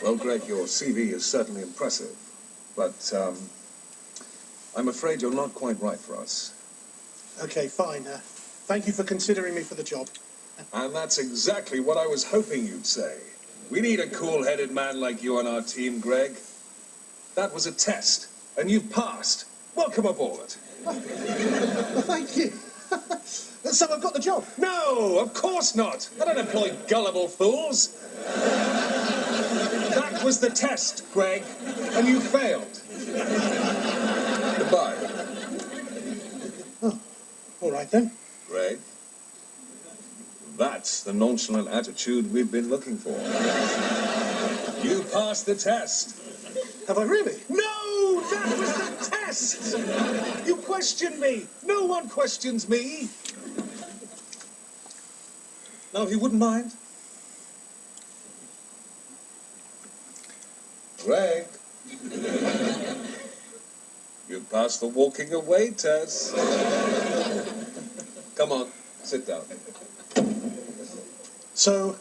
Well, Greg, your CV is certainly impressive, but I'm afraid you're not quite right for us. Okay, fine. Thank you for considering me for the job. And that's exactly what I was hoping you'd say. We need a cool-headed man like you on our team, Greg. That was a test, and you've passed. Welcome aboard. Well, thank you. So I've got the job? No, of course not. I don't employ gullible fools. That was the test, Greg, and you failed. Goodbye. Oh, all right then. Greg, that's the nonchalant attitude we've been looking for. You passed the test. Have I really? No, that was the test. You questioned me. No one questions me. No, he wouldn't mind. Greg, you passed the walking away test. Come on, sit down. So,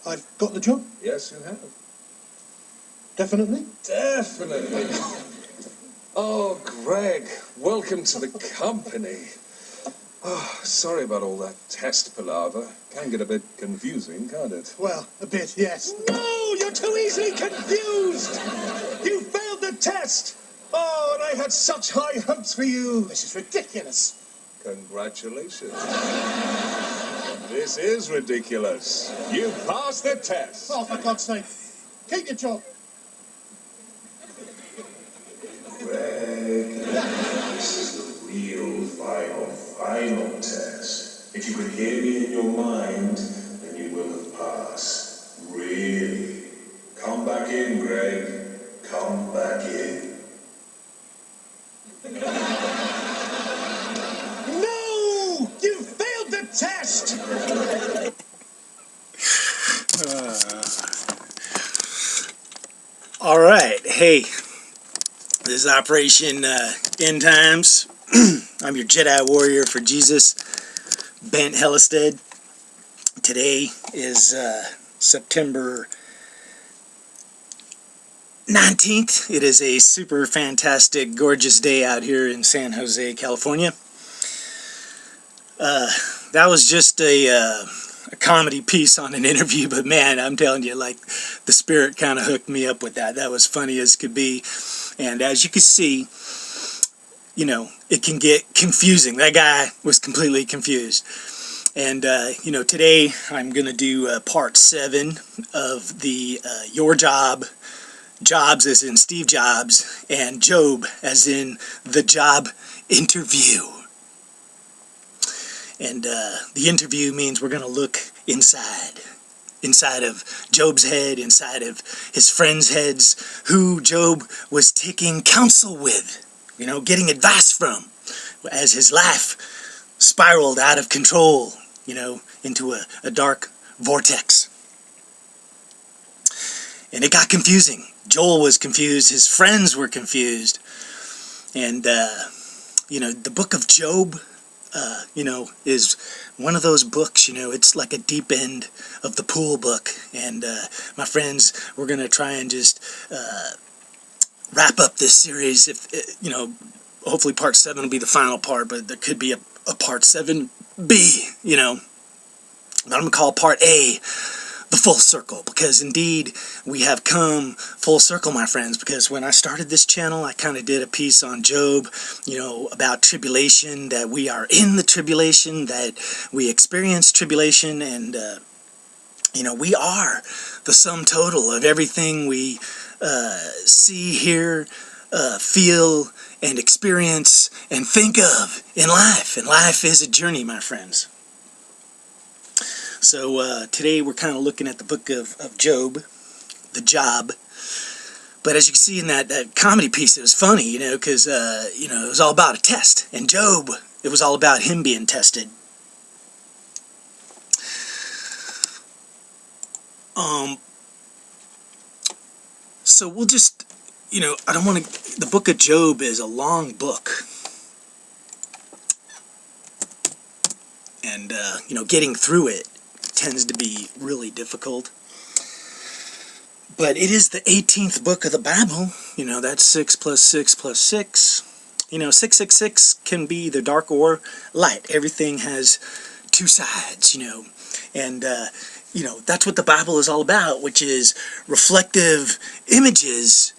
I've got the job? Yes, you have. Definitely? Definitely. Oh, Greg, welcome to the company. Oh, sorry about all that test palaver. Can get a bit confusing, can't it? Well, a bit, yes. No, you're too easily confused. You failed the test. Oh, and I had such high hopes for you. This is ridiculous. Congratulations. This is ridiculous. You passed the test. Oh, for God's sake. Keep your job. Greg, this is the real final test. If you can hear me in your mind, then you will have passed. Really. Come back in, Greg. Come back in. No! You failed the test! All right. Hey, this is Operation End Times. I'm your Jedi warrior for Jesus, Bent Hellestead. Today is September 19th. It is a super fantastic, gorgeous day out here in San Jose, California. That was just a comedy piece on an interview, but man, I'm telling you, like, the spirit kind of hooked me up with that. That was funny as could be. And as you can see, you know, it can get confusing. That guy was completely confused. And, you know, today I'm going to do part 7 of the Your Job, Jobs as in Steve Jobs, and Job as in the job interview. And the interview means we're going to look inside of Job's head, inside of his friends' heads, who Job was taking counsel with, you know, getting advice from, as his life spiraled out of control, you know, into a dark vortex. And it got confusing. Joel was confused, his friends were confused, and, you know, the book of Job, you know, is one of those books, you know, it's like a deep end of the pool book, and my friends, we're going to try and just wrap up this series. If you know, hopefully part 7 will be the final part, but there could be a part 7B, you know. But I'm going to call part A the full circle, because indeed we have come full circle, my friends, because when I started this channel, I kind of did a piece on Job, you know, about tribulation, that we are in the tribulation, that we experience tribulation, and, you know, we are the sum total of everything we see, hear, feel, and experience, and think of in life. And life is a journey, my friends. So today we're kind of looking at the book of Job, the job. But as you can see in that comedy piece, it was funny, you know, because, you know, it was all about a test. And Job, it was all about him being tested. So we'll just, you know, I don't want to, the book of Job is a long book. And, you know, getting through it tends to be really difficult. But it is the 18th book of the Bible. You know, that's 6 plus 6 plus 6. You know, 666 can be either dark or light. Everything has two sides, you know. And, you know, that's what the Bible is all about, which is reflective images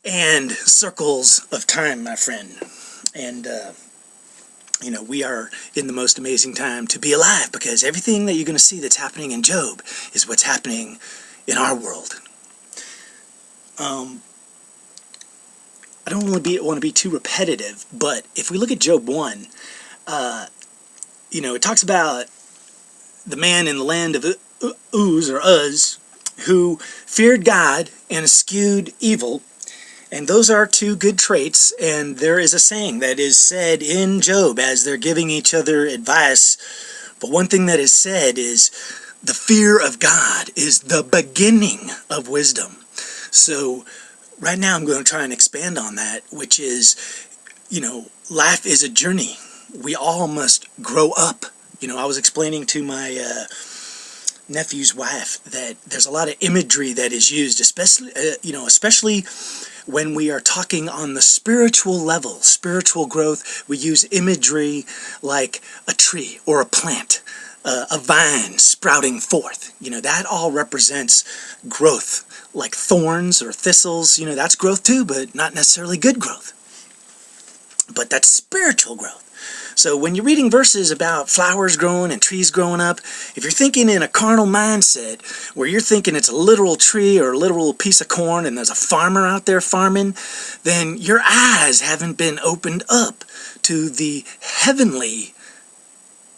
and circles of time, my friend. And, you know, we are in the most amazing time to be alive, because everything that you're going to see that's happening in Job is what's happening in our world. I don't want to be too repetitive, but if we look at Job 1, you know, it talks about the man in the land of Uz, or Uz, who feared God and eschewed evil. And those are two good traits, and there is a saying that is said in Job as they're giving each other advice. But one thing that is said is, the fear of God is the beginning of wisdom. So right now I'm going to try and expand on that, which is, you know, life is a journey. We all must grow up. You know, I was explaining to my nephew's wife that there's a lot of imagery that is used, especially, you know, especially when we are talking on the spiritual level, spiritual growth. We use imagery like a tree or a plant, a vine sprouting forth. You know, that all represents growth. Like thorns or thistles, you know, that's growth too, but not necessarily good growth. But that's spiritual growth. So when you're reading verses about flowers growing and trees growing up, if you're thinking in a carnal mindset, where you're thinking it's a literal tree or a literal piece of corn and there's a farmer out there farming, then your eyes haven't been opened up to the heavenly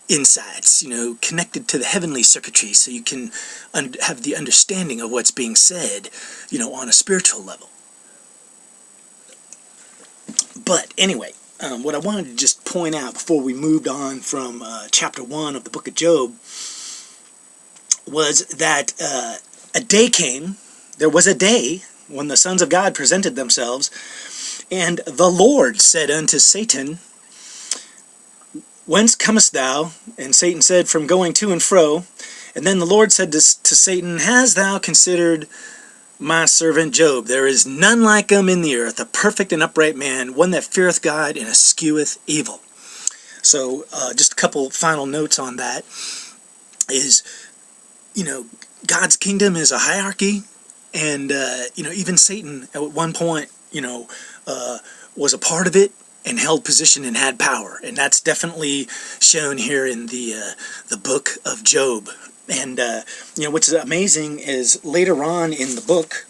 insights, you know, connected to the heavenly circuitry, so you can have the understanding of what's being said, you know, on a spiritual level. But anyway, what I wanted to just point out before we moved on from chapter 1 of the book of Job was that a day came, there was a day when the sons of God presented themselves, and the Lord said unto Satan, Whence comest thou? And Satan said, From going to and fro. And then the Lord said to Satan, Hast thou considered my servant Job? There is none like him in the earth, a perfect and upright man, one that feareth God and escheweth evil. So just a couple final notes on that is, you know, God's kingdom is a hierarchy, and, you know, even Satan at one point, you know, was a part of it, and held position and had power, and that's definitely shown here in the book of Job. And you know, what's amazing is later on in the book,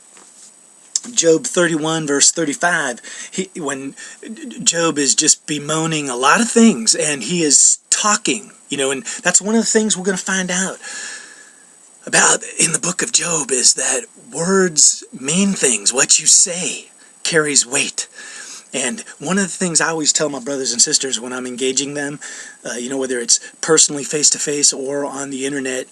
Job 31 verse 35, when Job is just bemoaning a lot of things, and he is talking, you know, and that's one of the things we're going to find out about in the book of Job, is that words mean things. What you say carries weight. And one of the things I always tell my brothers and sisters when I'm engaging them, you know, whether it's personally face-to-face or on the internet,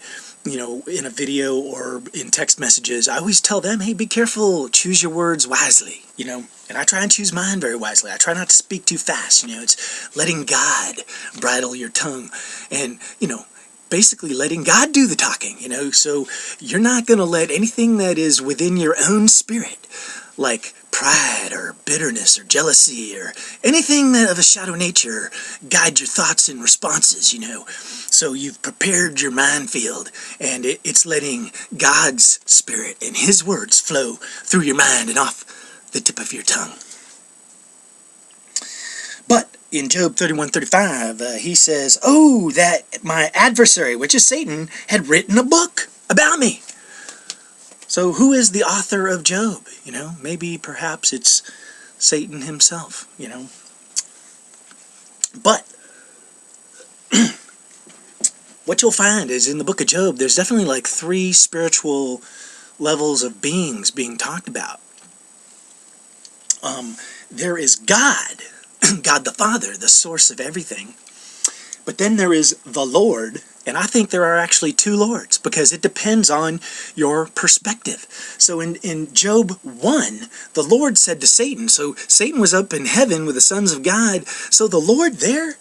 you know, in a video or in text messages, I always tell them, hey, be careful, choose your words wisely, you know. And I try and choose mine very wisely. I try not to speak too fast, you know. It's letting God bridle your tongue and, you know, basically letting God do the talking, you know. So you're not going to let anything that is within your own spirit, like pride or bitterness or jealousy or anything that of a shadow nature, guide your thoughts and responses, you know. So you've prepared your minefield, and it's letting God's Spirit and His words flow through your mind and off the tip of your tongue. But in Job 31:35, he says, Oh, that my adversary, which is Satan, had written a book about me. So who is the author of Job? You know, maybe perhaps it's Satan himself, you know. But what you'll find is in the book of Job, there's definitely like 3 spiritual levels of beings being talked about. There is God, God the Father, the source of everything. But then there is the Lord, and I think there are actually 2 Lords, because it depends on your perspective. So in Job 1, the Lord said to Satan, so Satan was up in heaven with the sons of God, so the Lord there,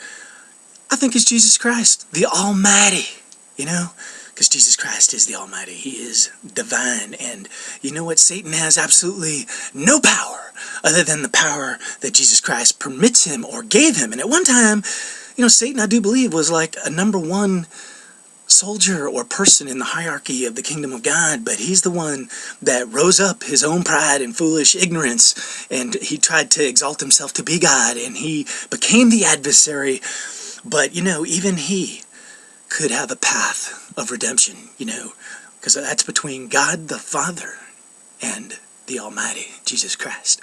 I think, is Jesus Christ, the Almighty, you know. Because Jesus Christ is the Almighty. He is divine. And you know what? Satan has absolutely no power other than the power that Jesus Christ permits him or gave him. And at one time, Satan, I do believe, was like a number one soldier or person in the hierarchy of the kingdom of God, but he's the one that rose up his own pride and foolish ignorance, and he tried to exalt himself to be God, and he became the adversary. But even he could have a path of redemption, because that's between God the Father and the Almighty, Jesus Christ.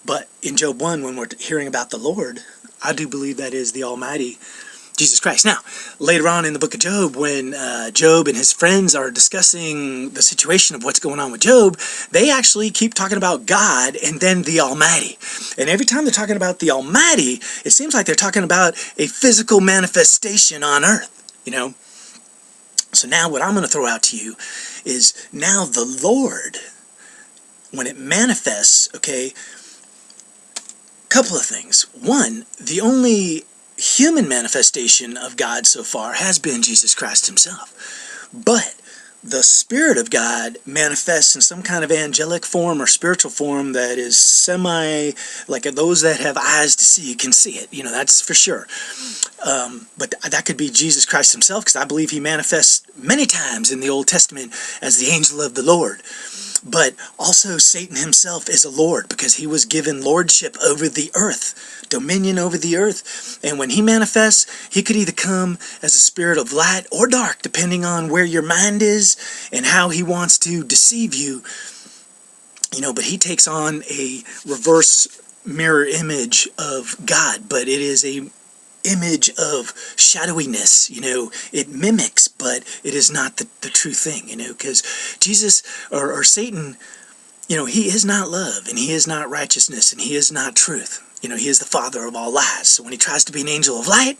But in Job 1, when we're hearing about the Lord, I do believe that is the Almighty Jesus Christ. Now, later on in the book of Job, when Job and his friends are discussing the situation of what's going on with Job, they actually keep talking about God and then the Almighty. And every time they're talking about the Almighty, it seems like they're talking about a physical manifestation on earth, So now what I'm going to throw out to you is now the Lord, when it manifests, couple of things. One, the only human manifestation of God so far has been Jesus Christ himself. But the Spirit of God manifests in some kind of angelic form or spiritual form that is like those that have eyes to see can see it. That's for sure. But that could be Jesus Christ himself, because I believe he manifests many times in the Old Testament as the angel of the Lord. But also Satan himself is a lord, because he was given lordship over the earth, dominion over the earth. And when he manifests, he could either come as a spirit of light or dark, depending on where your mind is and how he wants to deceive you. But he takes on a reverse mirror image of God, but it is a image of shadowiness. It mimics, but it is not the true thing, because Jesus or Satan, he is not love, and he is not righteousness, and he is not truth. He is the father of all lies. So when he tries to be an angel of light,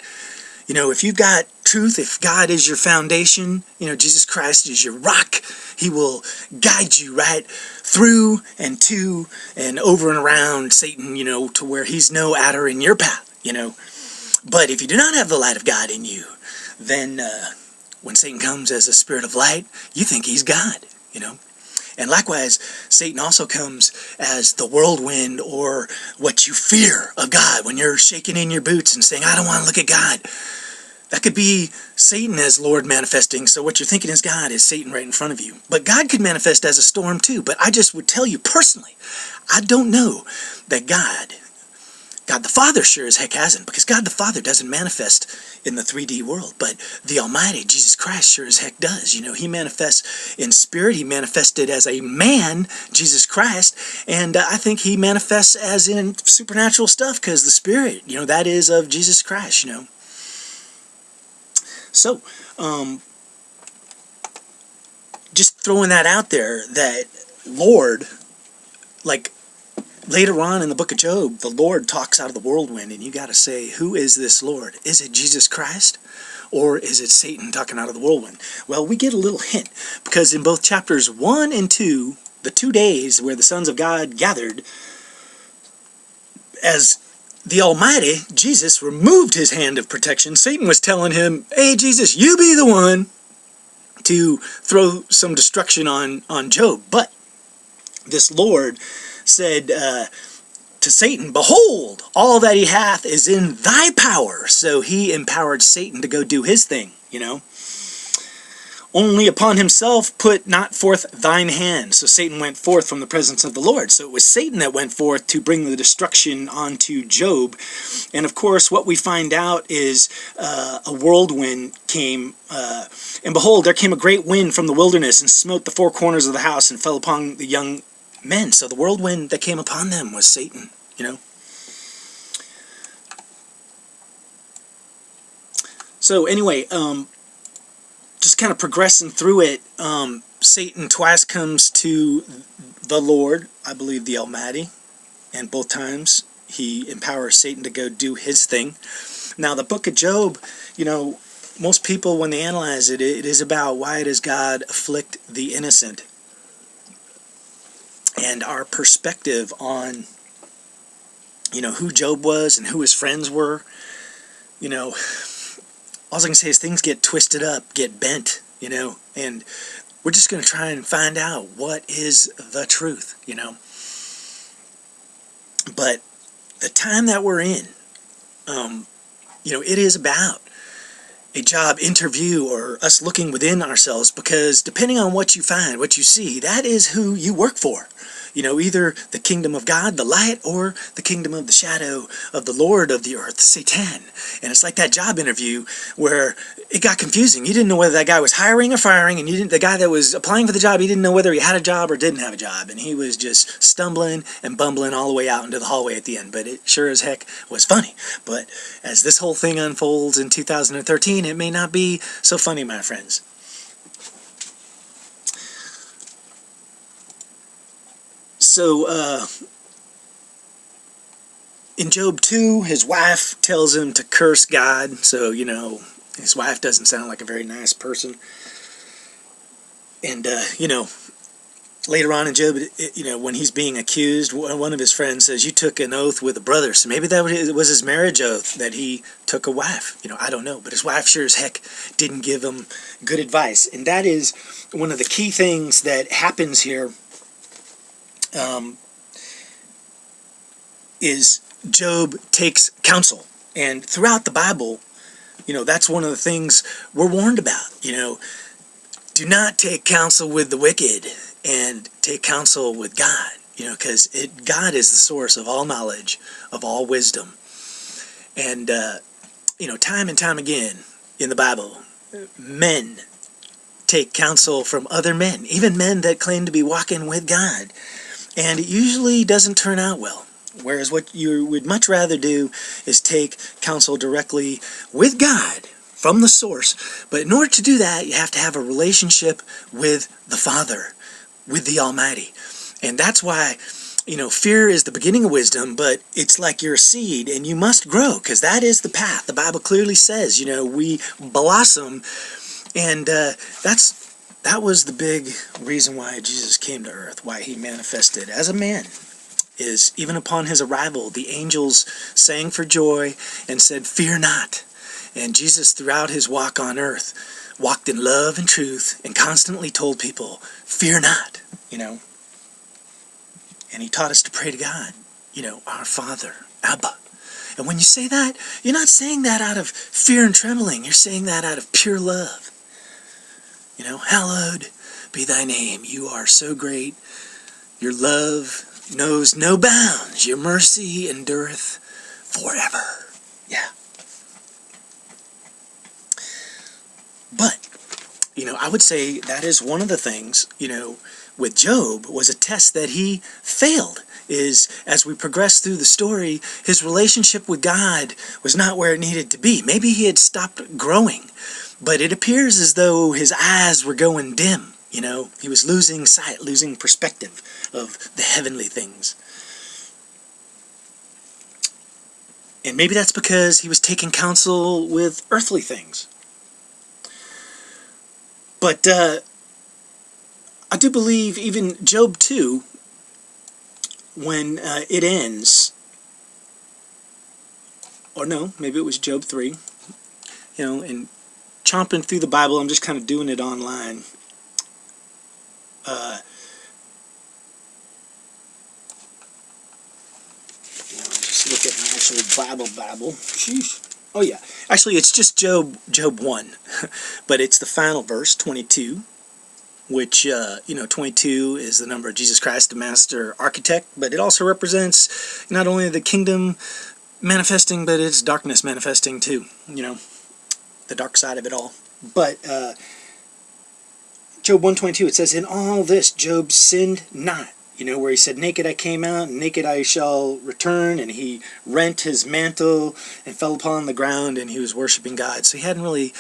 if you've got truth, if God is your foundation, Jesus Christ is your rock, he will guide you right through and to and over and around Satan, to where he's no adder in your path, But if you do not have the light of God in you, then when Satan comes as a spirit of light, you think he's God, And likewise, Satan also comes as the whirlwind, or what you fear of God, when you're shaking in your boots and saying, I don't want to look at God. That could be Satan as Lord manifesting, so what you're thinking is God is Satan right in front of you. But God could manifest as a storm too, but I just would tell you personally, I don't know that God the Father sure as heck hasn't, because God the Father doesn't manifest in the 3D world, but the Almighty, Jesus Christ, sure as heck does. He manifests in spirit. He manifested as a man, Jesus Christ, and I think he manifests as in supernatural stuff, because the Spirit, that is of Jesus Christ, So, just throwing that out there, that Lord, later on in the book of Job, the Lord talks out of the whirlwind, and you got to say, who is this Lord? Is it Jesus Christ, or is it Satan talking out of the whirlwind? Well, we get a little hint, because in both chapters 1 and 2, the 2 days where the sons of God gathered, as the Almighty, Jesus, removed his hand of protection, Satan was telling him, hey, Jesus, you be the one to throw some destruction on Job. But this Lord said to Satan, behold, all that he hath is in thy power. So he empowered Satan to go do his thing, Only upon himself put not forth thine hand. So Satan went forth from the presence of the Lord. So it was Satan that went forth to bring the destruction onto Job. And of course, what we find out is a whirlwind came, and behold, there came a great wind from the wilderness, and smote the four corners of the house, and fell upon the young men. So the whirlwind that came upon them was Satan, So anyway, just kind of progressing through it, Satan twice comes to the Lord, I believe the Almighty, and both times he empowers Satan to go do his thing. Now the book of Job, most people, when they analyze it, it is about why does God afflict the innocent? And our perspective on, who Job was and who his friends were, all I can say is things get twisted up, get bent, you know, and we're just going to try and find out what is the truth, you know. But the time that we're in, you know, it is about a job interview or us looking within ourselves, because depending on what you find, what you see, that is who you work for. You know, either the kingdom of God, the light, or the kingdom of the shadow of the Lord of the earth, Satan. And it's like that job interview where it got confusing. You didn't know whether that guy was hiring or firing, and the guy that was applying for the job, he didn't know whether he had a job or didn't have a job. And he was just stumbling and bumbling all the way out into the hallway at the end. But it sure as heck was funny. But as this whole thing unfolds in 2013, it may not be so funny, my friends. So, in Job 2, his wife tells him to curse God. So, you know, his wife doesn't sound like a very nice person. And, you know, later on in Job, you know, when he's being accused, one of his friends says, you took an oath with a brother. So maybe that was his marriage oath, that he took a wife. You know, I don't know. But his wife sure as heck didn't give him good advice. And that is one of the key things that happens here. Is Job takes counsel. And throughout the Bible, you know, that's one of the things we're warned about. You know, do not take counsel with the wicked, and take counsel with God. You know, because God is the source of all knowledge, of all wisdom. And, you know, time and time again in the Bible, men take counsel from other men, even men that claim to be walking with God. And it usually doesn't turn out well. Whereas what you would much rather do is take counsel directly with God from the source. But in order to do that, you have to have a relationship with the Father, with the Almighty. And that's why, you know, fear is the beginning of wisdom, but it's like you're a seed and you must grow, because that is the path. The Bible clearly says, you know, we blossom, and that was the big reason why Jesus came to earth, why he manifested as a man, is even upon his arrival, the angels sang for joy and said, fear not. And Jesus, throughout his walk on earth, walked in love and truth and constantly told people, fear not, you know. And he taught us to pray to God, you know, our Father, Abba. And when you say that, you're not saying that out of fear and trembling. You're saying that out of pure love. You know, hallowed be thy name. You are so great. Your love knows no bounds. Your mercy endureth forever. Yeah. But, you know, I would say that is one of the things, you know, with Job was a test that he failed. Is as we progress through the story, his relationship with God was not where it needed to be. Maybe he had stopped growing. But it appears as though his eyes were going dim, you know. He was losing sight, losing perspective of the heavenly things. And maybe that's because he was taking counsel with earthly things. But I do believe even Job 2, when it ends, or no, maybe it was Job 3, you know, and chomping through the Bible, I'm just kind of doing it online. You know, just look at my actual Bible. Sheesh. Oh yeah, actually it's just Job 1, but it's the final verse, 22, which, you know, 22 is the number of Jesus Christ, the master architect, but it also represents not only the kingdom manifesting, but it's darkness manifesting too, you know, the dark side of it all. But Job 1:22, it says, in all this Job sinned not. You know, where he said, naked I came out, and naked I shall return, and he rent his mantle and fell upon the ground, and he was worshiping God. So he hadn't really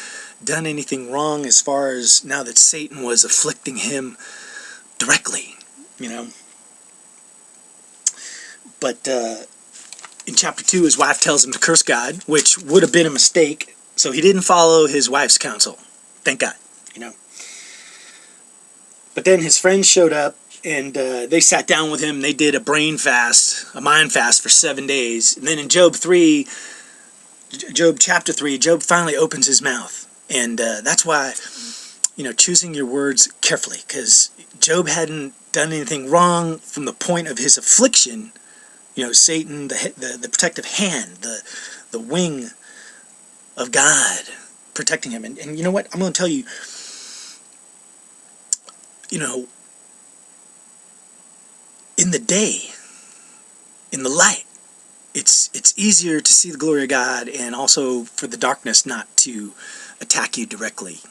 done anything wrong as far as now that Satan was afflicting him directly, you know. But in chapter 2, his wife tells him to curse God, which would have been a mistake, so he didn't follow his wife's counsel. Thank God, you know. But then his friends showed up, and they sat down with him. They did a brain fast, a mind fast for 7 days. And then in Job chapter 3, Job finally opens his mouth. And that's why choosing your words carefully, because Job hadn't done anything wrong from the point of his affliction. Satan, the protective hand, the wing of God protecting him. And you know what? I'm going to tell you, in the day, in the light, it's easier to see the glory of God, and also for the darkness not to attack you directly,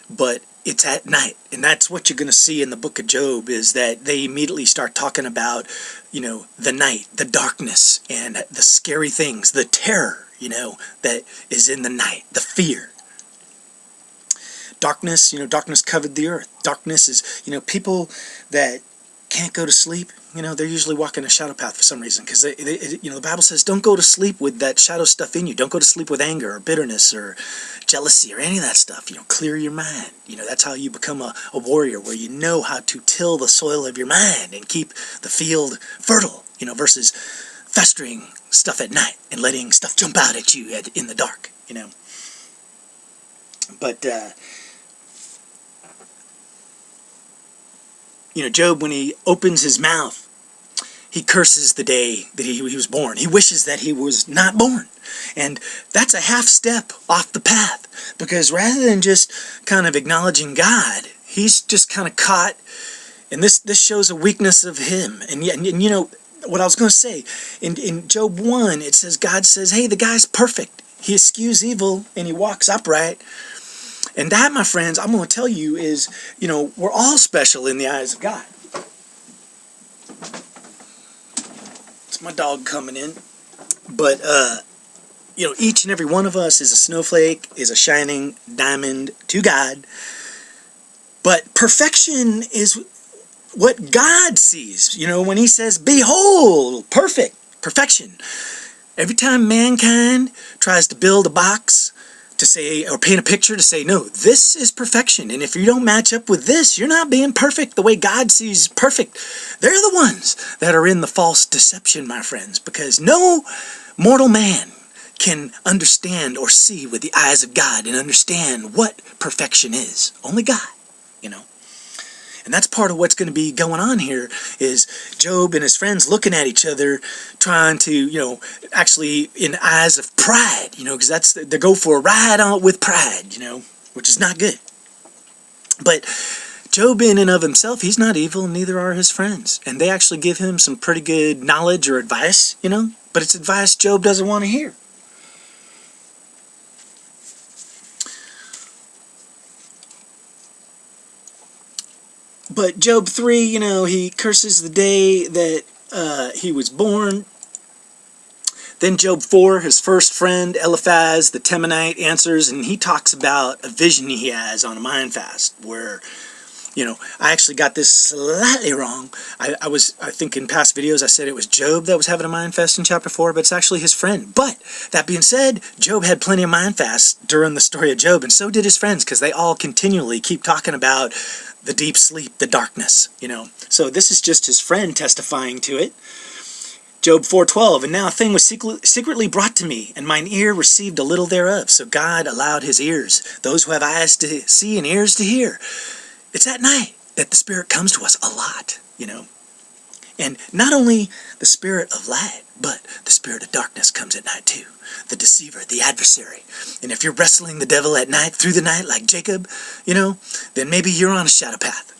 But it's at night, and that's what you're going to see in the book of Job, is that they immediately start talking about, the night, the darkness, and the scary things, the terror, that is in the night, the fear. Darkness, darkness covered the earth. Darkness is, people that can't go to sleep, they're usually walking a shadow path for some reason, because the Bible says don't go to sleep with that shadow stuff in you. Don't go to sleep with anger or bitterness or jealousy or any of that stuff. Clear your mind. That's how you become a warrior, where you know how to till the soil of your mind and keep the field fertile, versus festering stuff at night and letting stuff jump out at you in the dark, But, Job, when he opens his mouth, he curses the day that he was born. He wishes that he was not born. And that's a half step off the path, because rather than just kind of acknowledging God, he's just kind of caught, and this shows a weakness of him. And what I was going to say, in Job 1, it says, God says, hey, the guy's perfect. He eschews evil and he walks upright. And that, my friends, I'm going to tell you is, we're all special in the eyes of God. It's my dog coming in. But, each and every one of us is a snowflake, is a shining diamond to God. But perfection is what God sees. When he says, behold, perfection. Every time mankind tries to build a box to say, or paint a picture to say, no, this is perfection, and if you don't match up with this, you're not being perfect the way God sees perfect. They're the ones that are in the false deception, my friends, because no mortal man can understand or see with the eyes of God and understand what perfection is. Only God, And that's part of what's going to be going on here, is Job and his friends looking at each other, trying to, actually in eyes of pride, because they go for a ride on with pride, which is not good. But Job, in and of himself, he's not evil, and neither are his friends. And they actually give him some pretty good knowledge or advice, but it's advice Job doesn't want to hear. But Job 3, he curses the day that he was born. Then Job 4, his first friend, Eliphaz, the Temanite, answers, and he talks about a vision he has on a mind fast, where, I actually got this slightly wrong. I think in past videos I said it was Job that was having a mind fast in chapter 4, but it's actually his friend. But, that being said, Job had plenty of mind fasts during the story of Job, and so did his friends, because they all continually keep talking about the deep sleep, the darkness, So this is just his friend testifying to it. Job 4:12, and now a thing was secretly brought to me, and mine ear received a little thereof. So God allowed his ears, those who have eyes to see and ears to hear. It's at night that the Spirit comes to us a lot, And not only the spirit of light, but the spirit of darkness comes at night too. The deceiver, the adversary. And if you're wrestling the devil at night, through the night, like Jacob, then maybe you're on a shadow path.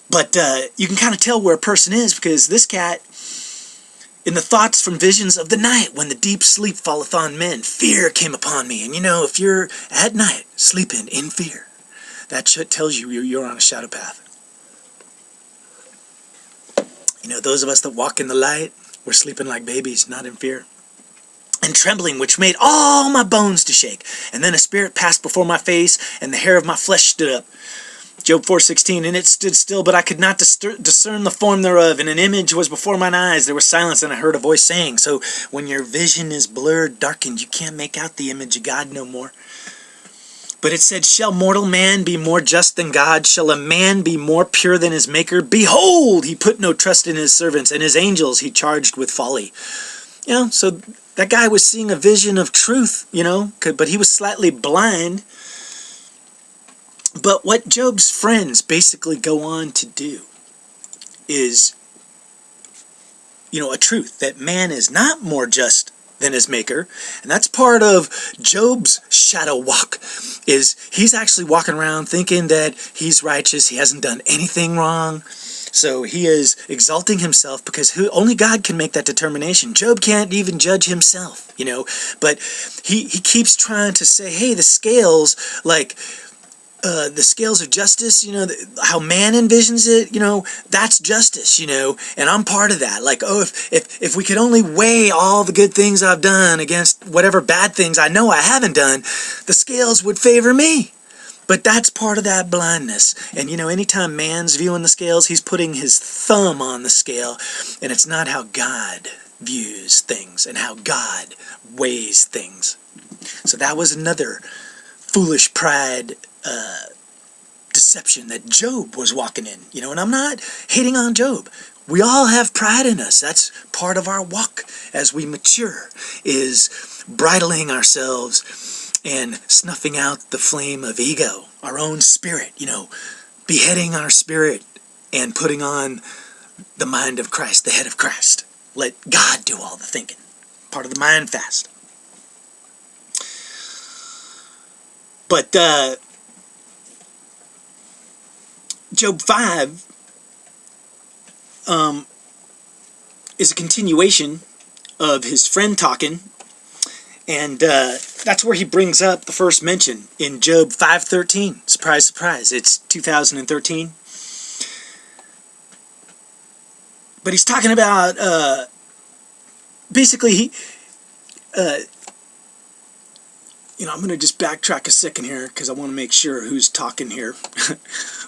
But you can kind of tell where a person is, because this cat, in the thoughts from visions of the night, when the deep sleep falleth on men, fear came upon me. And if you're at night sleeping in fear, that tells you you're on a shadow path. Those of us that walk in the light, we're sleeping like babies, not in fear. And trembling, which made all my bones to shake. And then a spirit passed before my face, and the hair of my flesh stood up. Job 4:16, and it stood still, but I could not discern the form thereof, and an image was before mine eyes. There was silence, and I heard a voice saying. So when your vision is blurred, darkened, you can't make out the image of God no more. But it said, shall mortal man be more just than God? Shall a man be more pure than his maker? Behold, he put no trust in his servants, and his angels he charged with folly. So that guy was seeing a vision of truth, but he was slightly blind. But what Job's friends basically go on to do is, a truth that man is not more just than his maker. And that's part of Job's shadow walk, is he's actually walking around thinking that he's righteous, he hasn't done anything wrong. So he is exalting himself because only God can make that determination. Job can't even judge himself, but he keeps trying to say, hey, the scales, the scales of justice, how man envisions it, that's justice, and I'm part of that. Like, oh, if we could only weigh all the good things I've done against whatever bad things I know I haven't done, the scales would favor me. But that's part of that blindness. And anytime man's viewing the scales, he's putting his thumb on the scale, and it's not how God views things and how God weighs things. So that was another foolish pride deception that Job was walking in, and I'm not hating on Job. We all have pride in us. That's part of our walk as we mature, is bridling ourselves and snuffing out the flame of ego, our own spirit, beheading our spirit and putting on the mind of Christ, the head of Christ. Let God do all the thinking. Part of the mind fast. But Job 5 is a continuation of his friend talking, and that's where he brings up the first mention in Job 5:13. Surprise, surprise, it's 2013. But he's talking about, basically, I'm going to just backtrack a second here because I want to make sure who's talking here.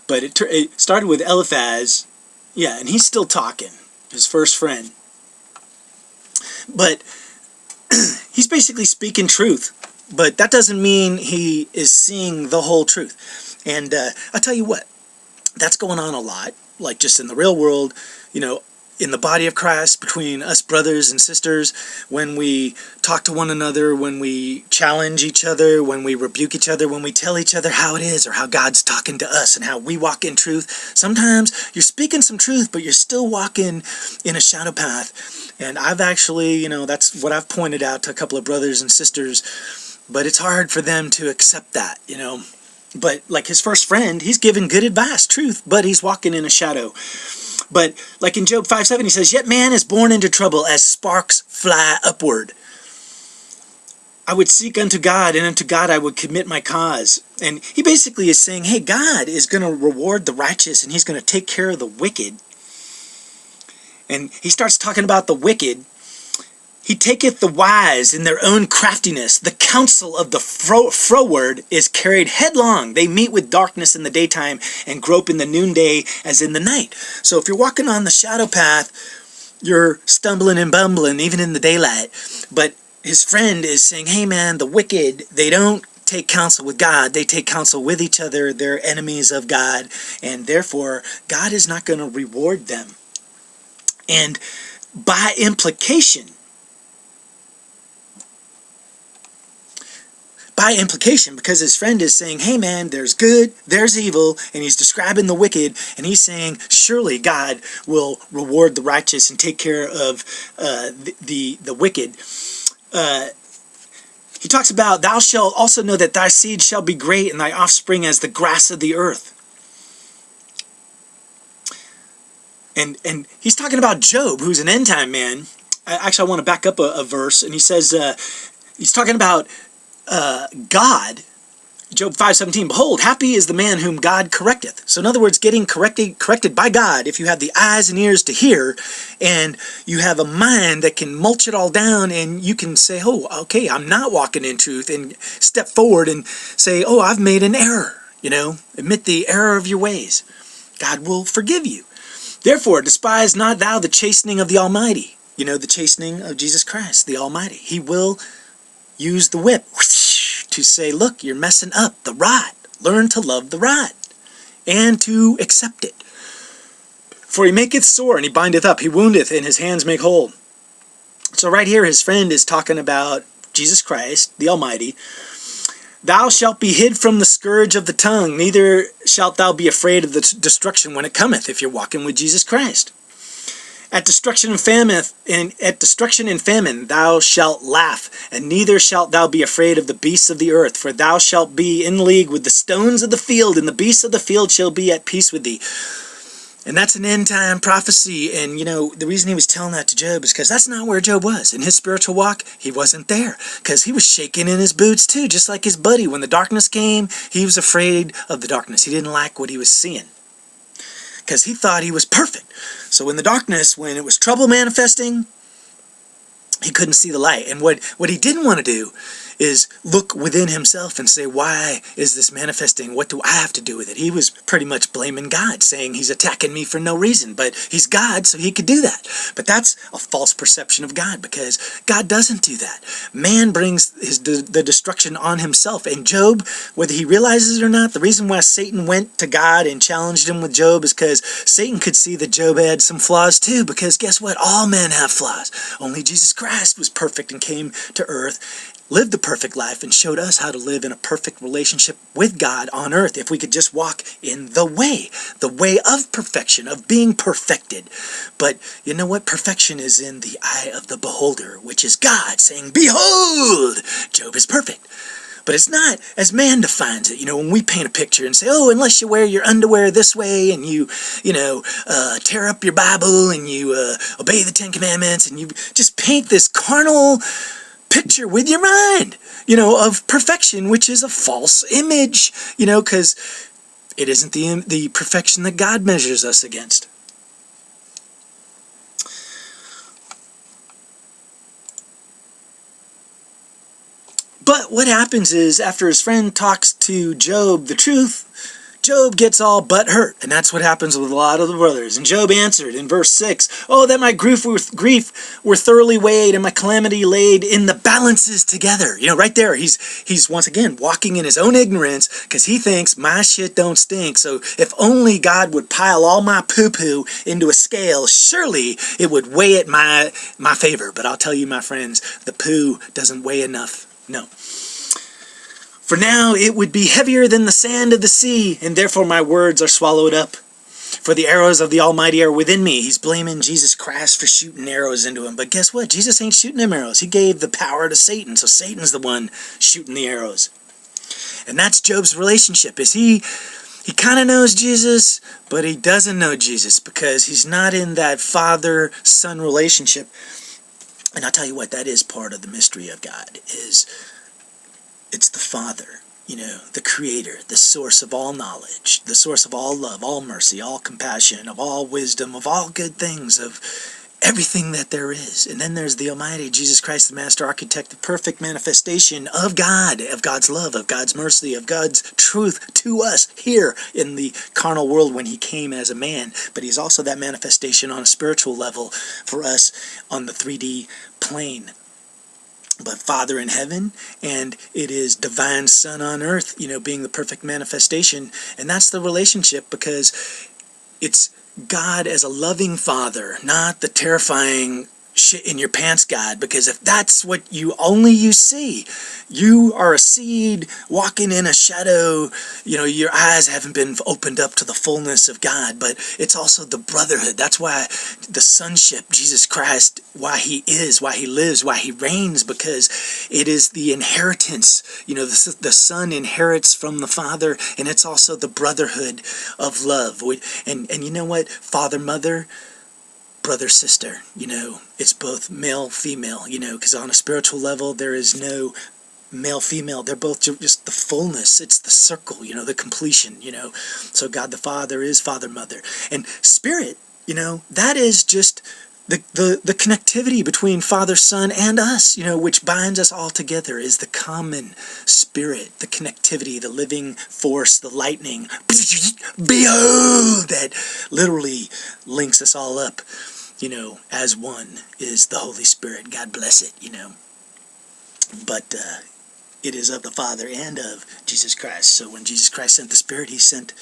But it started with Eliphaz, and he's still talking, his first friend. But he's basically speaking truth, but that doesn't mean he is seeing the whole truth. And I'll tell you what, that's going on a lot, like just in the real world, in the body of Christ, between us brothers and sisters, when we talk to one another, when we challenge each other, when we rebuke each other, when we tell each other how it is or how God's talking to us and how we walk in truth. Sometimes you're speaking some truth, but you're still walking in a shadow path. And I've actually, that's what I've pointed out to a couple of brothers and sisters, but it's hard for them to accept that, But like his first friend, he's giving good advice, truth, but he's walking in a shadow. But like in Job 5:7, he says, yet man is born into trouble as sparks fly upward. I would seek unto God, and unto God I would commit my cause. And he basically is saying, hey, God is going to reward the righteous, and he's going to take care of the wicked. And he starts talking about the wicked. He taketh the wise in their own craftiness. The counsel of the froward is carried headlong. They meet with darkness in the daytime and grope in the noonday as in the night. So if you're walking on the shadow path, you're stumbling and bumbling even in the daylight. But his friend is saying, hey man, the wicked, they don't take counsel with God. They take counsel with each other. They're enemies of God. And therefore, God is not going to reward them. And by implication, because his friend is saying, hey man, there's good, there's evil, and he's describing the wicked, and he's saying, surely God will reward the righteous and take care of the wicked. He talks about, thou shalt also know that thy seed shall be great, and thy offspring as the grass of the earth. And he's talking about Job, who's an end-time man. Actually, I want to back up a verse, and he says, he's talking about God, Job 5:17, behold, happy is the man whom God correcteth. So in other words, getting corrected by God, if you have the eyes and ears to hear, and you have a mind that can mulch it all down, and you can say, oh, okay, I'm not walking in truth, and step forward and say, oh, I've made an error, admit the error of your ways. God will forgive you. Therefore, despise not thou the chastening of the Almighty, the chastening of Jesus Christ, the Almighty. He will use the whip to say, look, you're messing up the rod. Learn to love the rod and to accept it. For he maketh sore, and he bindeth up. He woundeth, and his hands make whole. So right here, his friend is talking about Jesus Christ, the Almighty. Thou shalt be hid from the scourge of the tongue, neither shalt thou be afraid of the destruction when it cometh, if you're walking with Jesus Christ. At destruction and famine, thou shalt laugh, and neither shalt thou be afraid of the beasts of the earth, for thou shalt be in league with the stones of the field, and the beasts of the field shall be at peace with thee. And that's an end time prophecy. And the reason he was telling that to Job is because that's not where Job was. In his spiritual walk, he wasn't there, because he was shaking in his boots too, just like his buddy. When the darkness came, he was afraid of the darkness. He didn't like what he was seeing, because he thought he was perfect. So in the darkness, when it was trouble manifesting, he couldn't see the light. And what he didn't want to do is look within himself and say, why is this manifesting? What do I have to do with it? He was pretty much blaming God, saying he's attacking me for no reason. But he's God, so he could do that. But that's a false perception of God, because God doesn't do that. Man brings the destruction on himself. And Job, whether he realizes it or not, the reason why Satan went to God and challenged him with Job is because Satan could see that Job had some flaws too. Because guess what? All men have flaws. Only Jesus Christ was perfect and came to earth, lived a perfect life, and showed us how to live in a perfect relationship with God on earth if we could just walk in the way of perfection, of being perfected. But you know what? Perfection is in the eye of the beholder, which is God saying, behold, Job is perfect. But it's not as man defines it. When we paint a picture and say, oh, unless you wear your underwear this way, and you tear up your Bible, and you obey the Ten Commandments, and you just paint this carnal picture with your mind, of perfection, which is a false image, because it isn't the perfection that God measures us against. But what happens is, after his friend talks to Job the truth, Job gets all butthurt, and that's what happens with a lot of the brothers. And Job answered in verse 6, oh, that my grief were thoroughly weighed, and my calamity laid in the balances together. Right there, he's once again walking in his own ignorance, because he thinks my shit don't stink. So if only God would pile all my poo-poo into a scale, surely it would weigh it my favor. But I'll tell you, my friends, the poo doesn't weigh enough. No. For now it would be heavier than the sand of the sea, and therefore my words are swallowed up. For the arrows of the Almighty are within me. He's blaming Jesus Christ for shooting arrows into him. But guess what? Jesus ain't shooting them arrows. He gave the power to Satan, so Satan's the one shooting the arrows. And that's Job's relationship. Is he kind of knows Jesus, but he doesn't know Jesus, because he's not in that father-son relationship. And I'll tell you what, that is part of the mystery of God, is it's the Father, the Creator, the source of all knowledge, the source of all love, all mercy, all compassion, of all wisdom, of all good things, of everything that there is. And then there's the Almighty, Jesus Christ, the Master Architect, the perfect manifestation of God, of God's love, of God's mercy, of God's truth to us here in the carnal world when he came as a man. But he's also that manifestation on a spiritual level for us on the 3D plane. But Father in heaven, and it is divine Son on earth, being the perfect manifestation. And that's the relationship, because it's God as a loving Father, not the terrifying shit in your pants God. Because if that's what you see, you are a seed walking in a shadow. Your eyes haven't been opened up to the fullness of God. But it's also the brotherhood. That's why the sonship, Jesus Christ, why he lives, why he reigns, because it is the inheritance. The Son inherits from the Father, and it's also the brotherhood of love. And you know what? Father, mother, brother, sister, it's both male, female, because on a spiritual level, there is no male, female. They're both just the fullness. It's the circle, the completion, So God the Father is Father, mother. And Spirit, that is just the connectivity between Father, Son, and us, which binds us all together, is the common Spirit, the connectivity, the living force, the lightning, behold, that literally links us all up, as one, is the Holy Spirit. God bless it, But it is of the Father and of Jesus Christ. So when Jesus Christ sent the Spirit, he sent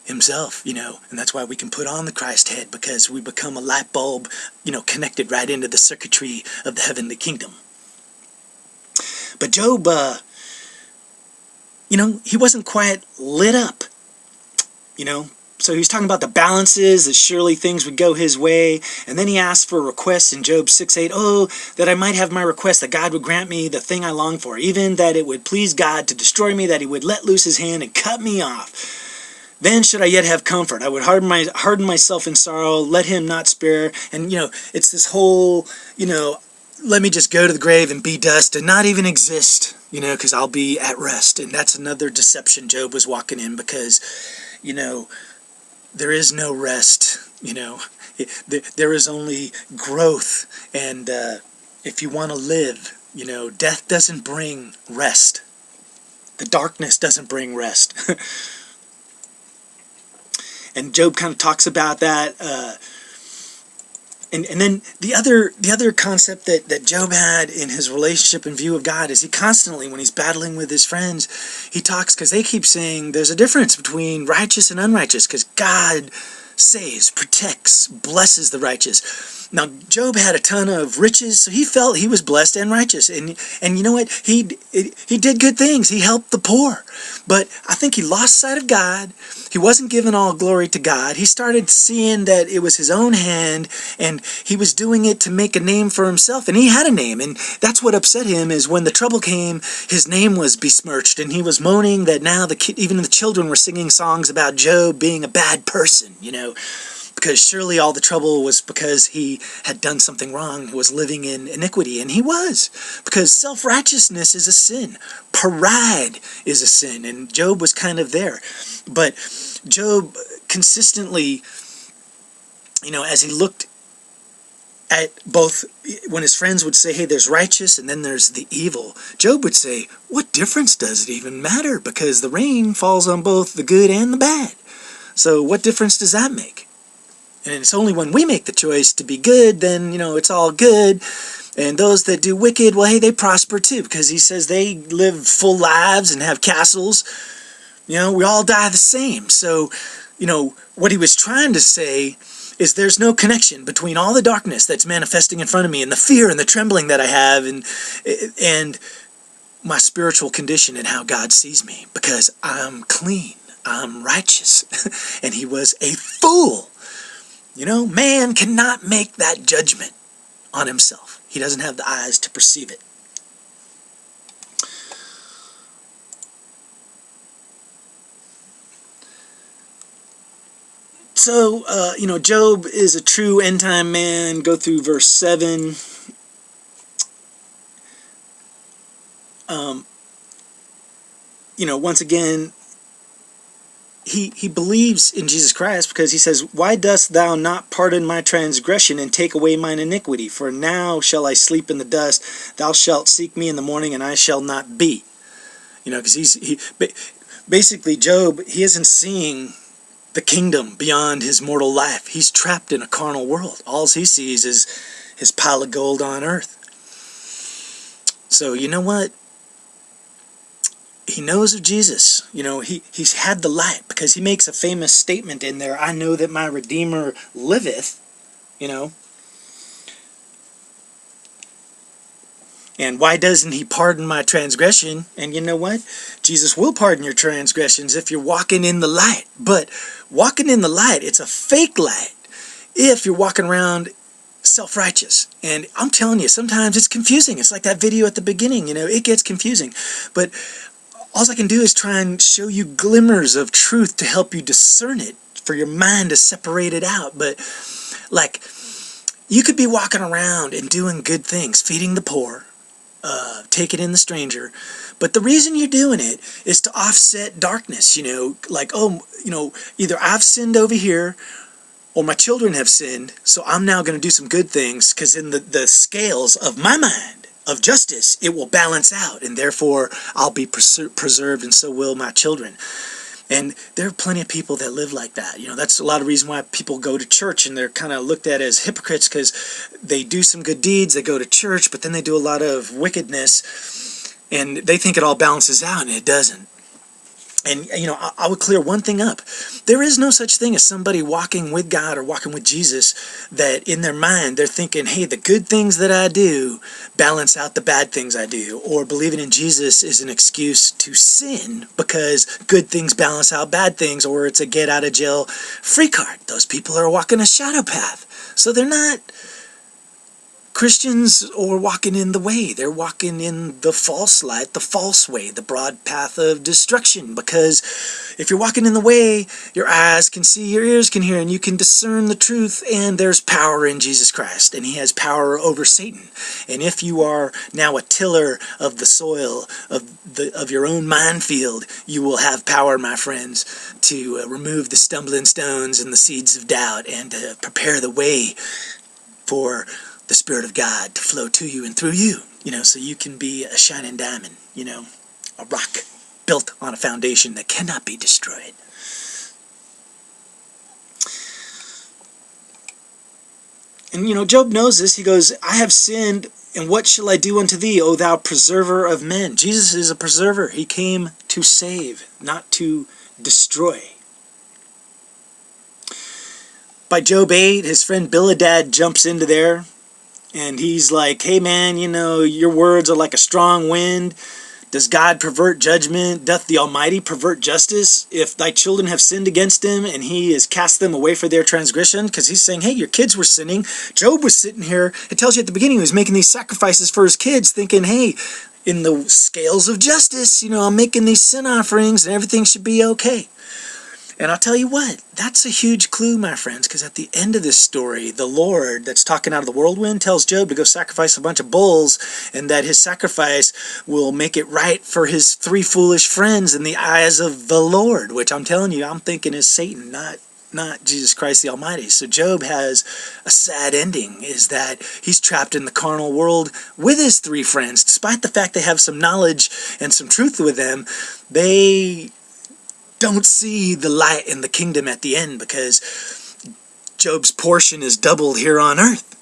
himself, and that's why we can put on the Christ head, because we become a light bulb, connected right into the circuitry of the heavenly kingdom. But Job, he wasn't quite lit up, So he's talking about the balances, that surely things would go his way. And then he asked for requests in Job 6:8. Oh, that I might have my request, that God would grant me the thing I long for, even that it would please God to destroy me, that he would let loose his hand and cut me off. Then should I yet have comfort. I would harden myself in sorrow, let him not spare. And, it's this whole, let me just go to the grave and be dust and not even exist, because I'll be at rest. And that's another deception Job was walking in, because, there is no rest, there is only growth. And if you want to live, death doesn't bring rest. The darkness doesn't bring rest. And Job kind of talks about that. And then the other concept that Job had in his relationship and view of God is he constantly, when he's battling with his friends, he talks, because they keep saying there's a difference between righteous and unrighteous, because God saves, protects, blesses the righteous. Now, Job had a ton of riches, so he felt he was blessed and righteous. And you know what? He did good things. He helped the poor. But I think he lost sight of God. He wasn't giving all glory to God. He started seeing that it was his own hand, and he was doing it to make a name for himself. And he had a name, and that's what upset him, is when the trouble came, his name was besmirched, and he was moaning that now even the children were singing songs about Job being a bad person, because surely all the trouble was because he had done something wrong. He was living in iniquity, and he was, because self-righteousness is a sin. Pride is a sin, and Job was kind of there. But Job consistently, as he looked at both, when his friends would say, hey, there's righteous and then there's the evil, Job would say, what difference does it even matter? Because the rain falls on both the good and the bad. So what difference does that make? And it's only when we make the choice to be good, then, it's all good. And those that do wicked, well, hey, they prosper too, because he says they live full lives and have castles. We all die the same. So, what he was trying to say is there's no connection between all the darkness that's manifesting in front of me and the fear and the trembling that I have and my spiritual condition and how God sees me, because I'm clean, I'm righteous. And he was a fool. Man cannot make that judgment on himself. He doesn't have the eyes to perceive it. So, Job is a true end-time man. Go through verse 7. Once again, he believes in Jesus Christ, because he says, why dost thou not pardon my transgression and take away mine iniquity? For now shall I sleep in the dust. Thou shalt seek me in the morning, and I shall not be. Because basically Job, he isn't seeing the kingdom beyond his mortal life. He's trapped in a carnal world. All he sees is his pile of gold on earth. So you know what? He knows of Jesus. He's had the light, because he makes a famous statement in there, I know that my Redeemer liveth, And why doesn't he pardon my transgression? And you know what? Jesus will pardon your transgressions if you're walking in the light. But walking in the light, it's a fake light if you're walking around self-righteous. And I'm telling you, sometimes it's confusing. It's like that video at the beginning, it gets confusing. But all I can do is try and show you glimmers of truth to help you discern it, for your mind to separate it out. But, you could be walking around and doing good things, feeding the poor, taking in the stranger, but the reason you're doing it is to offset darkness, either I've sinned over here, or my children have sinned, so I'm now going to do some good things, because in the scales of my mind, of justice, it will balance out, and therefore I'll be preserved, and so will my children. And there are plenty of people that live like that. That's a lot of reason why people go to church, and they're kind of looked at as hypocrites, because they do some good deeds, they go to church, but then they do a lot of wickedness, and they think it all balances out, and it doesn't. And, I would clear one thing up. There is no such thing as somebody walking with God or walking with Jesus that in their mind they're thinking, hey, the good things that I do balance out the bad things I do. Or believing in Jesus is an excuse to sin because good things balance out bad things, or it's a get out of jail free card. Those people are walking a shadow path. So they're not Christians or walking in the way. They're walking in the false light, the false way, the broad path of destruction. Because if you're walking in the way, your eyes can see, your ears can hear, and you can discern the truth, and there's power in Jesus Christ, and he has power over Satan. And if you are now a tiller of the soil of your own minefield, you will have power, my friends, to remove the stumbling stones and the seeds of doubt, and to prepare the way for the Spirit of God to flow to you and through you, so you can be a shining diamond, a rock built on a foundation that cannot be destroyed. And, Job knows this. He goes, I have sinned, and what shall I do unto thee, O thou preserver of men? Jesus is a preserver. He came to save, not to destroy. By Job 8, his friend Bildad jumps into there. And he's like, hey man, your words are like a strong wind. Does God pervert judgment? Doth the Almighty pervert justice? If thy children have sinned against him, and he has cast them away for their transgression? Because he's saying, hey, your kids were sinning. Job was sitting here. It tells you at the beginning he was making these sacrifices for his kids, thinking, hey, in the scales of justice, I'm making these sin offerings, and everything should be okay. And I'll tell you what, that's a huge clue, my friends, because at the end of this story, the Lord that's talking out of the whirlwind tells Job to go sacrifice a bunch of bulls, and that his sacrifice will make it right for his 3 foolish friends in the eyes of the Lord, which I'm telling you, I'm thinking is Satan, not Jesus Christ the Almighty. So Job has a sad ending, is that he's trapped in the carnal world with his 3 friends. Despite the fact they have some knowledge and some truth with them, they don't see the light in the kingdom at the end, because Job's portion is doubled here on earth,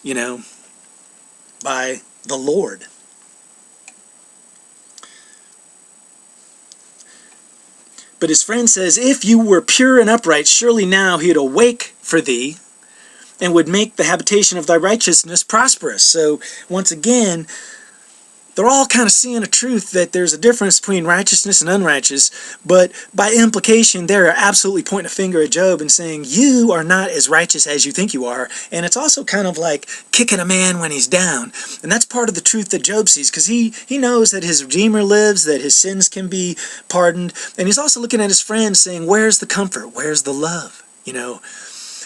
by the Lord. But his friend says, if you were pure and upright, surely now he'd awake for thee, and would make the habitation of thy righteousness prosperous. So once again, they're all kind of seeing a truth that there's a difference between righteousness and unrighteous, but by implication, they're absolutely pointing a finger at Job and saying, you are not as righteous as you think you are. And it's also kind of like kicking a man when he's down. And that's part of the truth that Job sees, because he knows that his Redeemer lives, that his sins can be pardoned. And he's also looking at his friends saying, where's the comfort? Where's the love?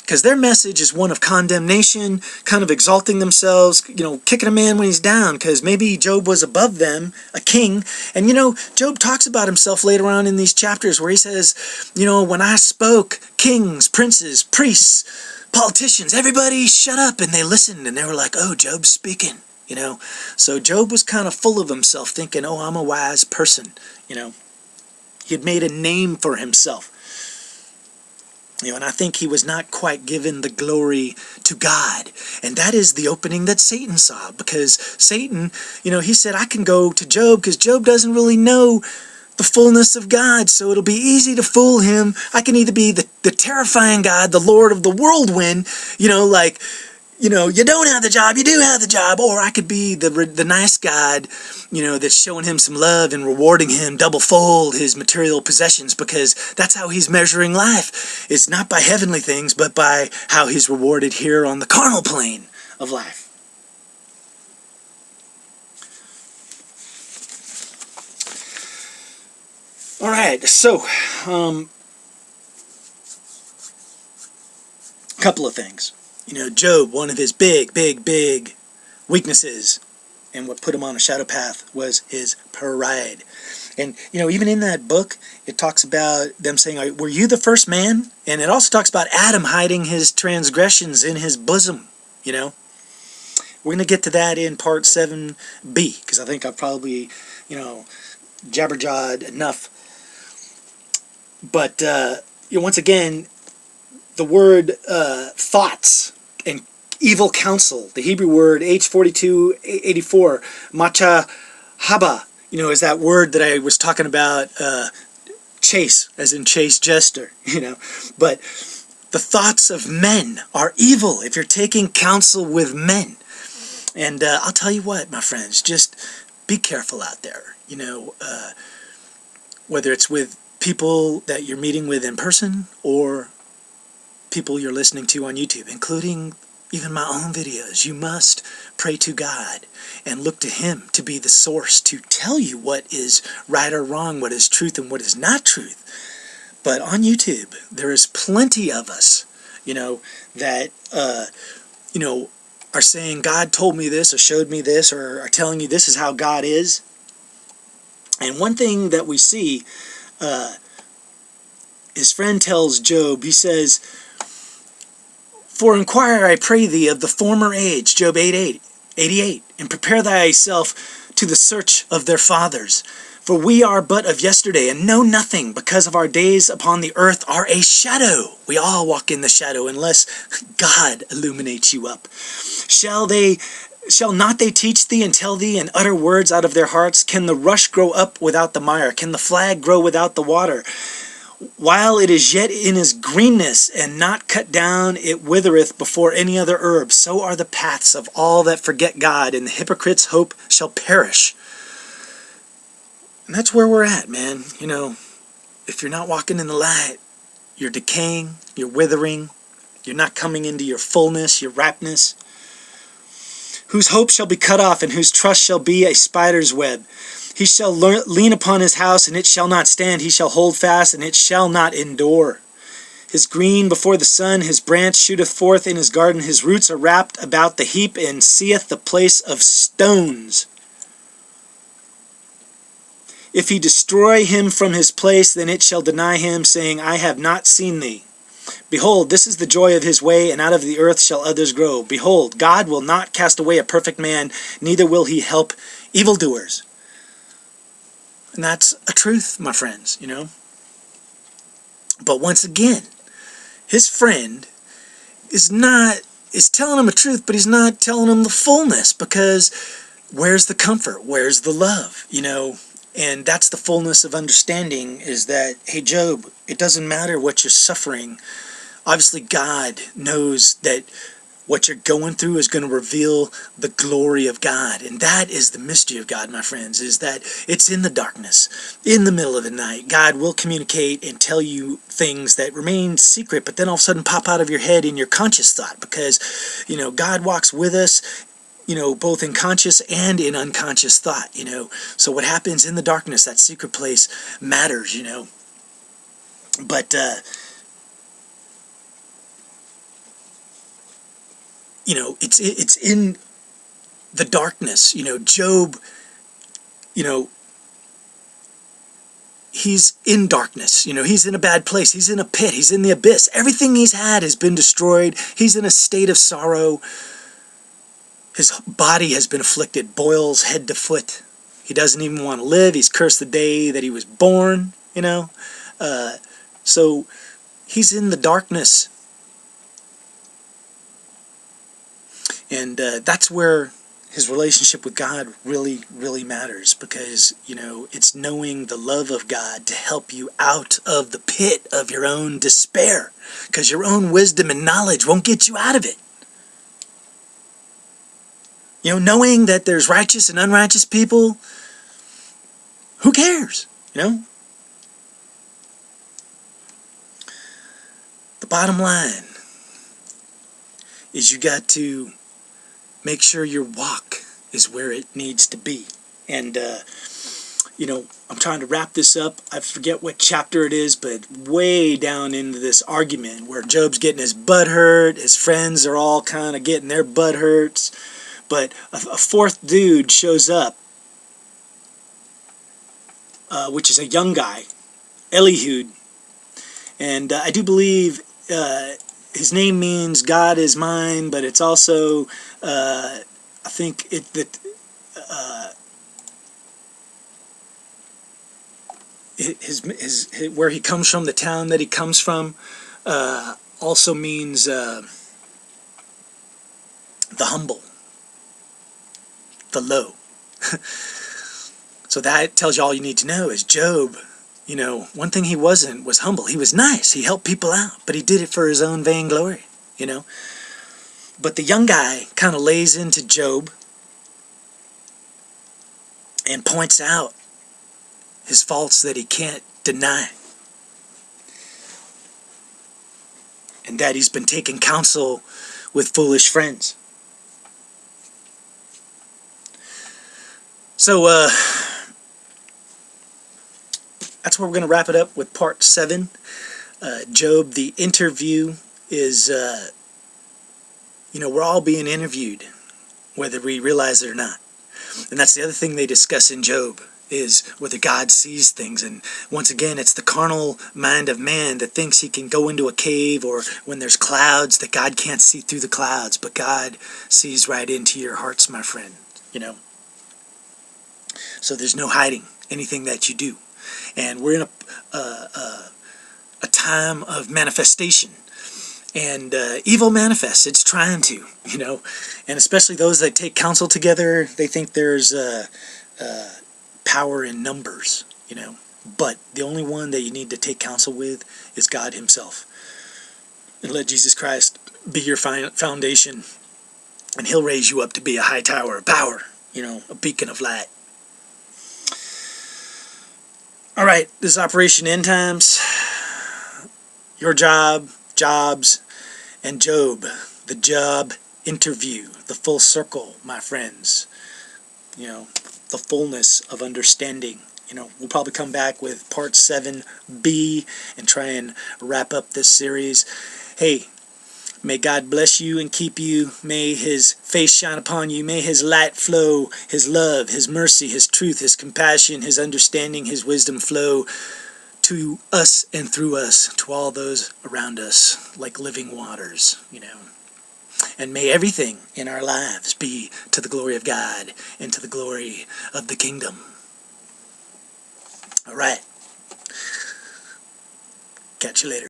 Because their message is one of condemnation, kind of exalting themselves, kicking a man when he's down, because maybe Job was above them, a king. And, Job talks about himself later on in these chapters where he says, when I spoke, kings, princes, priests, politicians, everybody shut up, and they listened, and they were like, oh, Job's speaking, So Job was kind of full of himself, thinking, oh, I'm a wise person, He had made a name for himself. And I think he was not quite given the glory to God. And that is the opening that Satan saw. Because Satan, he said, I can go to Job because Job doesn't really know the fullness of God. So it'll be easy to fool him. I can either be the terrifying God, the Lord of the whirlwind, you don't have the job, you do have the job. Or I could be the nice God, that's showing him some love and rewarding him double-fold his material possessions, because that's how he's measuring life. It's not by heavenly things, but by how he's rewarded here on the carnal plane of life. All right, so, a couple of things. Job, one of his big weaknesses, and what put him on a shadow path, was his pride. And, even in that book, it talks about them saying, were you the first man? And it also talks about Adam hiding his transgressions in his bosom, We're going to get to that in part 7b, because I think I've probably, jabberjawed enough. But, once again, the word thoughts and evil counsel, the Hebrew word H4284, macha haba, is that word that I was talking about, chase, as in Chase Jester, but the thoughts of men are evil if you're taking counsel with men. And I'll tell you what, my friends, just be careful out there, whether it's with people that you're meeting with in person or people you're listening to on YouTube, including even my own videos. You must pray to God and look to Him to be the source to tell you what is right or wrong, what is truth and what is not truth. But on YouTube, there is plenty of us, that, are saying God told me this or showed me this or are telling you this is how God is. And one thing that we see, his friend tells Job, he says, "For inquire, I pray thee, of the former age," Job 88, "and prepare thyself to the search of their fathers. For we are but of yesterday, and know nothing, because of our days upon the earth are a shadow." We all walk in the shadow unless God illuminates you up. Shall not they teach thee and tell thee and utter words out of their hearts? Can the rush grow up without the mire? Can the flag grow without the water? While it is yet in his greenness, and not cut down, it withereth before any other herb. So are the paths of all that forget God, and the hypocrite's hope shall perish. And that's where we're at, man. If you're not walking in the light, you're decaying, you're withering, you're not coming into your fullness, your ripeness. "Whose hope shall be cut off, and whose trust shall be a spider's web. He shall lean upon his house, and it shall not stand. He shall hold fast, and it shall not endure. His green before the sun, his branch shooteth forth in his garden. His roots are wrapped about the heap, and seeth the place of stones. If he destroy him from his place, then it shall deny him, saying, I have not seen thee. Behold, this is the joy of his way, and out of the earth shall others grow. Behold, God will not cast away a perfect man, neither will he help evildoers." And that's a truth, my friends, But once again, his friend is telling him a truth, but he's not telling him the fullness, because where's the comfort? Where's the love? And that's the fullness of understanding, is that, hey, Job, it doesn't matter what you're suffering. Obviously, God knows that what you're going through is going to reveal the glory of God. And that is the mystery of God, my friends, is that it's in the darkness, in the middle of the night. God will communicate and tell you things that remain secret, but then all of a sudden pop out of your head in your conscious thought, because, God walks with us, both in conscious and in unconscious thought, So what happens in the darkness, that secret place, matters, But, it's in the darkness, Job, he's in darkness, he's in a bad place, he's in a pit, he's in the abyss. Everything he's had has been destroyed. He's in a state of sorrow. His body has been afflicted, boils head to foot. He doesn't even want to live. He's cursed the day that he was born, So he's in the darkness. And that's where his relationship with God really, really matters, because, it's knowing the love of God to help you out of the pit of your own despair, because your own wisdom and knowledge won't get you out of it. Knowing that there's righteous and unrighteous people, who cares, The bottom line is you got to make sure your walk is where it needs to be. And, I'm trying to wrap this up. I forget what chapter it is, but way down into this argument where Job's getting his butt hurt, his friends are all kind of getting their butt hurts, but a fourth dude shows up, which is a young guy, Eliud, and I do believe his name means God is mine, but it's also, I think where he comes from, the town that he comes from, also means the humble, the low. So that tells you all you need to know, is Job You know, one thing he wasn't was humble. He was nice. He helped people out, but he did it for his own vainglory, you know. But the young guy kind of lays into Job and points out his faults that he can't deny. And that he's been taking counsel with foolish friends. So, that's where we're going to wrap it up with part 7. Job, the interview is, you know, we're all being interviewed, whether we realize it or not. And that's the other thing they discuss in Job, is whether God sees things. And once again, it's the carnal mind of man that thinks he can go into a cave, or when there's clouds, that God can't see through the clouds, but God sees right into your hearts, my friend, you know. So there's no hiding anything that you do. And we're in a time of manifestation. And evil manifests. It's trying to, you know. And especially those that take counsel together, they think there's power in numbers, you know. But the only one that you need to take counsel with is God himself. And let Jesus Christ be your foundation. And he'll raise you up to be a high tower of power, you know, a beacon of light. All right, this is Operation End Times. Your job, jobs, and Job. The job interview. The full circle, my friends. You know, the fullness of understanding. You know, we'll probably come back with part 7b and try and wrap up this series. Hey, may God bless you and keep you. May his face shine upon you. May his light flow, his love, his mercy, his truth, his compassion, his understanding, his wisdom flow to us and through us, to all those around us, like living waters, you know. And may everything in our lives be to the glory of God and to the glory of the kingdom. All right. Catch you later.